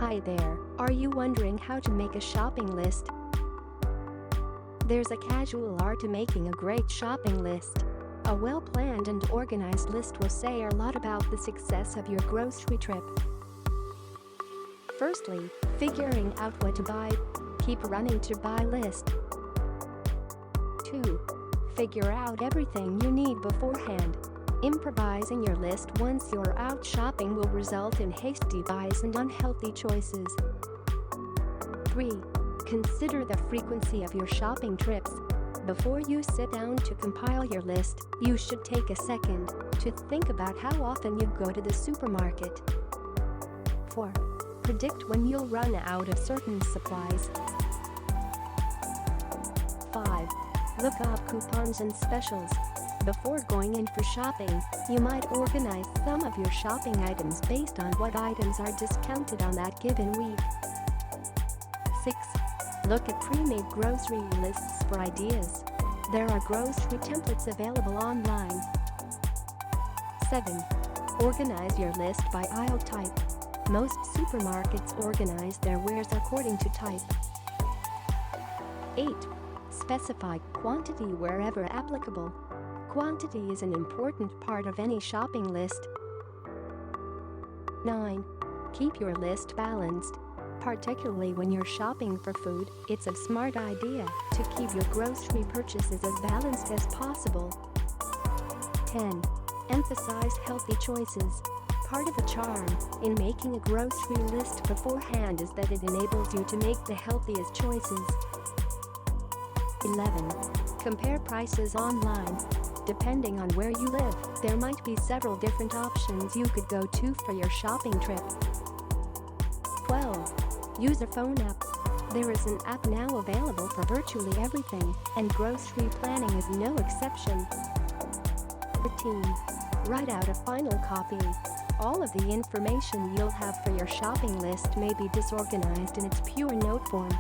Hi there, are you wondering how to make a shopping list? There's a casual art to making a great shopping list. A well-planned and organized list will say a lot about the success of your grocery trip. Firstly, figuring out what to buy. Keep a running to-buy list. 2. Figure out everything you need beforehand. Improvising your list once you're out shopping will result in hasty buys and unhealthy choices. 3. Consider the frequency of your shopping trips. Before you sit down to compile your list, you should take a second to think about how often you go to the supermarket. 4. Predict when you'll run out of certain supplies. 5. Look up coupons and specials. Before going in for shopping, you might organize some of your shopping items based on what items are discounted on that given week. 6. Look at pre-made grocery lists for ideas. There are grocery templates available online. 7. Organize your list by aisle type. Most supermarkets organize their wares according to type. 8. Specify quantity wherever applicable. Quantity is an important part of any shopping list. 9. Keep your list balanced. Particularly when you're shopping for food, it's a smart idea to keep your grocery purchases as balanced as possible. 10. Emphasize healthy choices. Part of the charm in making a grocery list beforehand is that it enables you to make the healthiest choices. 11. Compare prices online. Depending on where you live, there might be several different options you could go to for your shopping trip. 12. Use a phone app. There is an app now available for virtually everything, and grocery planning is no exception. 13. Write out a final copy. All of the information you'll have for your shopping list may be disorganized in its pure note form.